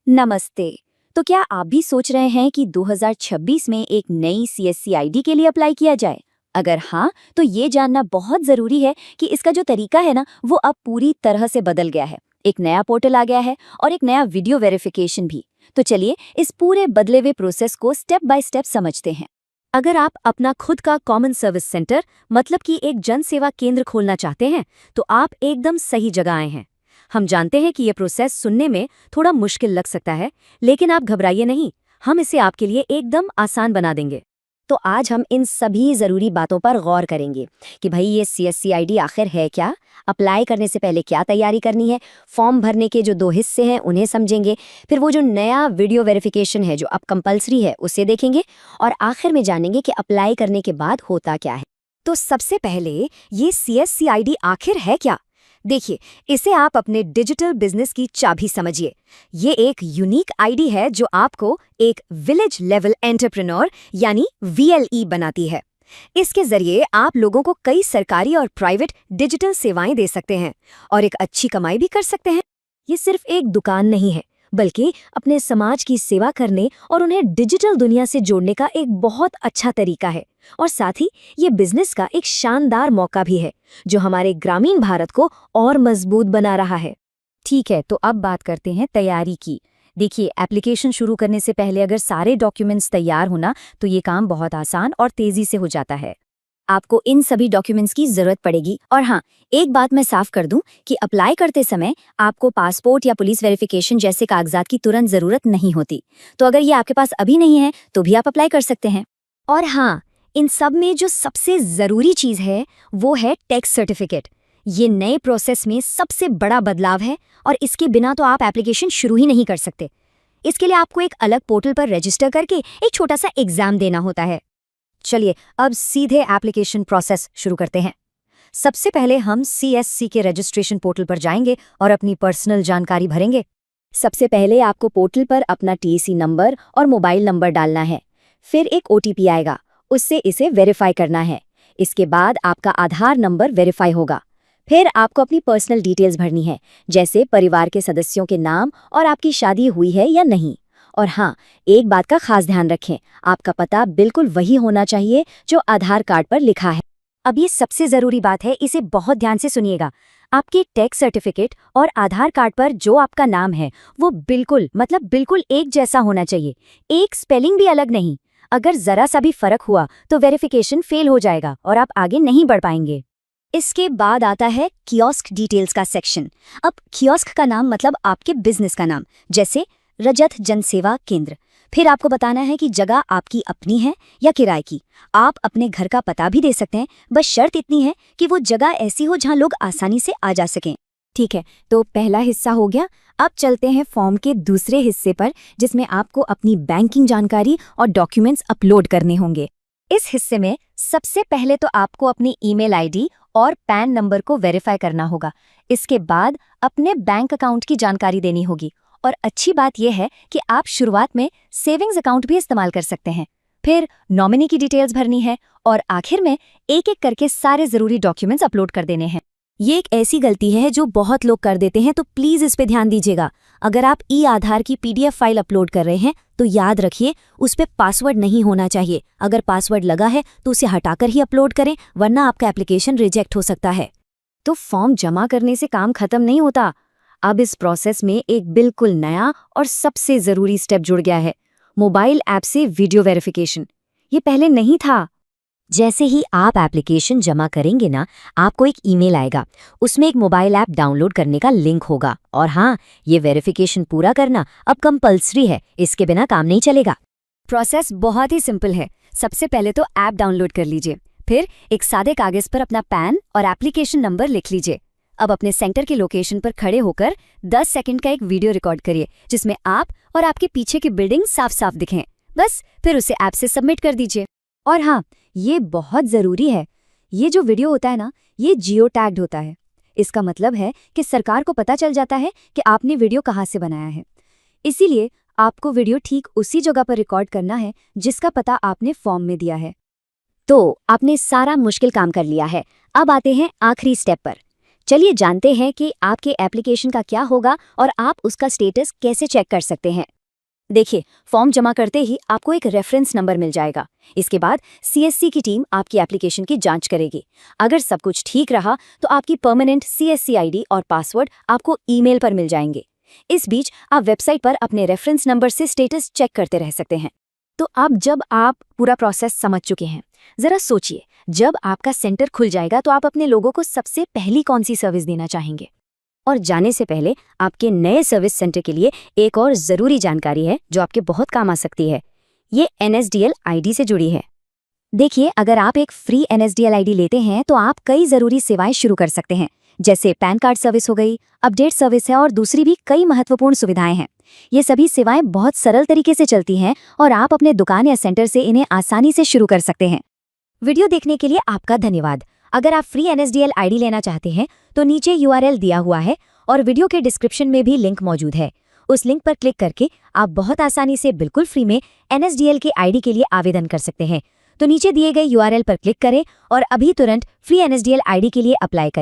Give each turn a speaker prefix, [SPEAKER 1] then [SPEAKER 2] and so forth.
[SPEAKER 1] नमस्ते। तो क्या आप भी सोच रहे हैं कि 2026 में एक नई सीएससी आईडी के लिए अप्लाई किया जाए? अगर हाँ, तो ये जानना बहुत जरूरी है कि इसका जो तरीका है ना, वो अब पूरी तरह से बदल गया है। एक नया पोर्टल आ गया है और एक नया वीडियो वेरिफिकेशन भी। तो चलिए इस पूरे बदले हुए प्रोसेस को स्टेप बाय स्टेप समझते हैं। अगर आप अपना खुद का कॉमन सर्विस सेंटर मतलब कि एक जन सेवा केंद्र खोलना चाहते हैं, तो आप एकदम सही जगह आए हैं। हम जानते हैं कि ये प्रोसेस सुनने में थोड़ा मुश्किल लग सकता है, लेकिन आप घबराइए नहीं, हम इसे आपके लिए एकदम आसान बना देंगे। तो आज हम इन सभी ज़रूरी बातों पर गौर करेंगे कि भाई ये सीएससी आईडी आखिर है क्या, अप्लाई करने से पहले क्या तैयारी करनी है, फॉर्म भरने के जो 2 हिस्से हैं उन्हें समझेंगे, फिर वो जो नया वीडियो वेरिफिकेशन है जो अब कंपलसरी है उसे देखेंगे, और आखिर में जानेंगे कि अप्लाई करने के बाद होता क्या है। तो सबसे पहले ये सीएससी आईडी आखिर है क्या? देखिए, इसे आप अपने डिजिटल बिजनेस की चाबी समझिए। ये एक यूनिक आईडी है जो आपको एक विलेज लेवल एंटरप्रेन्योर यानी वीएलई बनाती है। इसके जरिए आप लोगों को कई सरकारी और प्राइवेट डिजिटल सेवाएं दे सकते हैं और एक अच्छी कमाई भी कर सकते हैं। ये सिर्फ एक दुकान नहीं है, बल्कि अपने समाज की सेवा करने और उन्हें डिजिटल दुनिया से जोड़ने का एक बहुत अच्छा तरीका है। और साथ ही ये बिजनेस का एक शानदार मौका भी है जो हमारे ग्रामीण भारत को और मजबूत बना रहा है। ठीक है, तो अब बात करते हैं तैयारी की। देखिए, एप्लीकेशन शुरू करने से पहले अगर सारे डॉक्यूमेंट्स तैयार होना, तो ये काम बहुत आसान और तेजी से हो जाता है। आपको इन सभी डॉक्यूमेंट्स की जरूरत पड़ेगी। और हाँ, एक बात मैं साफ कर दूं कि अप्लाई करते समय आपको पासपोर्ट या पुलिस वेरिफिकेशन जैसे कागजात की तुरंत जरूरत नहीं होती। तो अगर ये आपके पास अभी नहीं है तो भी आप अप्लाई कर सकते हैं। और हाँ, इन सब में जो सबसे जरूरी चीज है वो है टैक्स सर्टिफिकेट। ये नए प्रोसेस में सबसे बड़ा बदलाव है और इसके बिना तो आप एप्लीकेशन शुरू ही नहीं कर सकते। इसके लिए आपको एक अलग पोर्टल पर रजिस्टर करके एक छोटा सा एग्जाम देना होता है। चलिए अब सीधे एप्लीकेशन प्रोसेस शुरू करते हैं। सबसे पहले हम सीएससी के रजिस्ट्रेशन पोर्टल पर जाएंगे और अपनी पर्सनल जानकारी भरेंगे। सबसे पहले आपको पोर्टल पर अपना टीसी नंबर और मोबाइल नंबर डालना है। फिर एक ओटीपी आएगा, उससे इसे वेरीफाई करना है। इसके बाद आपका आधार नंबर वेरीफाई होगा। फिर आपको अपनी पर्सनल डिटेल्स भरनी है, जैसे परिवार के सदस्यों के नाम और आपकी शादी हुई है या नहीं। और हाँ, एक बात का खास ध्यान रखें, आपका पता बिल्कुल वही होना चाहिए जो आधार कार्ड पर लिखा है। अब ये सबसे ज़रूरी बात है, इसे बहुत ध्यान से सुनिएगा। आपके टैक्स सर्टिफिकेट और आधार कार्ड पर जो आपका नाम है वो बिल्कुल एक जैसा होना चाहिए। एक स्पेलिंग भी अलग नहीं। अगर ज़रा सा भी फर्क हुआ तो वेरिफिकेशन फेल हो जाएगा और आप आगे नहीं बढ़ पाएंगे। इसके बाद आता है कियोस्क डिटेल्स का सेक्शन। अब कियोस्क का नाम मतलब आपके बिजनेस का नाम, जैसे रजत जनसेवा केंद्र। फिर आपको बताना है कि जगह आपकी अपनी है या किराए की। आप अपने घर का पता भी दे सकते हैं, बस शर्त इतनी है कि वो जगह ऐसी हो जहां लोग आसानी से आ जा सकें। ठीक है, तो पहला हिस्सा हो गया। अब चलते हैं फॉर्म के दूसरे हिस्से पर, जिसमें आपको अपनी बैंकिंग जानकारी और डॉक्यूमेंट्स अपलोड करने होंगे। इस हिस्से में सबसे पहले तो आपको अपनी ईमेल आईडी और पैन नंबर को वेरीफाई करना होगा। इसके बाद अपने बैंक अकाउंट की जानकारी देनी होगी। और अच्छी बात यह है कि आप शुरुआत में सेविंग्स अकाउंट भी इस्तेमाल कर सकते हैं। फिर नॉमिनी की डिटेल्स भरनी है और आखिर में एक एक करके सारे जरूरी डॉक्यूमेंट्स अपलोड कर देने हैं। ये एक ऐसी गलती है जो बहुत लोग कर देते हैं, तो प्लीज इस पे ध्यान दीजिएगा। अगर आप ई आधार की पीडीएफ फाइल अपलोड कर रहे हैं तो याद रखिए उस पे पासवर्ड नहीं होना चाहिए। अगर पासवर्ड लगा है तो उसे हटाकर ही अपलोड करें, वरना आपका एप्लीकेशन रिजेक्ट हो सकता है। तो फॉर्म जमा करने से काम खत्म नहीं होता। अब इस प्रोसेस में एक बिल्कुल नया और सबसे ज़रूरी स्टेप जुड़ गया है, मोबाइल ऐप से वीडियो वेरिफिकेशन। ये पहले नहीं था। जैसे ही आप एप्लीकेशन जमा करेंगे ना, आपको एक ईमेल आएगा, उसमें एक मोबाइल ऐप डाउनलोड करने का लिंक होगा। और हाँ, ये वेरिफिकेशन पूरा करना अब कंपल्सरी है, इसके बिना काम नहीं चलेगा। प्रोसेस बहुत ही सिंपल है। सबसे पहले तो ऐप डाउनलोड कर लीजिए, फिर एक सादे कागज पर अपना पैन और एप्लीकेशन नंबर लिख लीजिए। अब अपने सेंटर की लोकेशन पर खड़े होकर 10 सेकंड का एक वीडियो रिकॉर्ड करिए, जिसमें आप और आपके पीछे की बिल्डिंग साफ साफ दिखें। बस फिर उसे ऐप से सबमिट कर दीजिए। और हाँ, ये बहुत ज़रूरी है, ये जो वीडियो होता है ना, ये जियो टैग्ड होता है। इसका मतलब है कि सरकार को पता चल जाता है कि आपने वीडियो कहाँ से बनाया है। इसीलिए आपको वीडियो ठीक उसी जगह पर रिकॉर्ड करना है जिसका पता आपने फॉर्म में दिया है। तो आपने सारा मुश्किल काम कर लिया है। अब आते हैं आखिरी स्टेप पर। चलिए जानते हैं कि आपके एप्लीकेशन का क्या होगा और आप उसका स्टेटस कैसे चेक कर सकते हैं। देखिए, फॉर्म जमा करते ही आपको एक रेफरेंस नंबर मिल जाएगा। इसके बाद सीएससी की टीम आपकी एप्लीकेशन की जांच करेगी। अगर सब कुछ ठीक रहा तो आपकी परमानेंट सीएससी आईडी और पासवर्ड आपको ईमेल पर मिल जाएंगे। इस बीच आप वेबसाइट पर अपने रेफरेंस नंबर से स्टेटस चेक करते रह सकते हैं। तो अब जब आप पूरा प्रोसेस समझ चुके हैं, जरा सोचिए, जब आपका सेंटर खुल जाएगा तो आप अपने लोगों को सबसे पहली कौन सी सर्विस देना चाहेंगे? और जाने से पहले आपके नए सर्विस सेंटर के लिए एक और ज़रूरी जानकारी है जो आपके बहुत काम आ सकती है। ये NSDL आईडी से जुड़ी है। देखिए, अगर आप एक फ्री NSDL आईडी लेते हैं तो आप कई ज़रूरी सेवाएं शुरू कर सकते हैं, जैसे पैन कार्ड सर्विस हो गई, अपडेट सर्विस है और दूसरी भी कई महत्वपूर्ण सुविधाएं हैं। ये सभी सेवाएं बहुत सरल तरीके से चलती हैं और आप अपने दुकान या सेंटर से इन्हें आसानी से शुरू कर सकते हैं। वीडियो देखने के लिए आपका धन्यवाद। अगर आप फ्री NSDL आईडी लेना चाहते हैं तो नीचे URL दिया हुआ है और वीडियो के डिस्क्रिप्शन में भी लिंक मौजूद है। उस लिंक पर क्लिक करके आप बहुत आसानी से बिल्कुल फ्री में NSDL के आईडी के लिए आवेदन कर सकते हैं। तो नीचे दिए गए URL पर क्लिक करें और अभी तुरंत फ्री NSDL आईडी के लिए अप्लाई करें।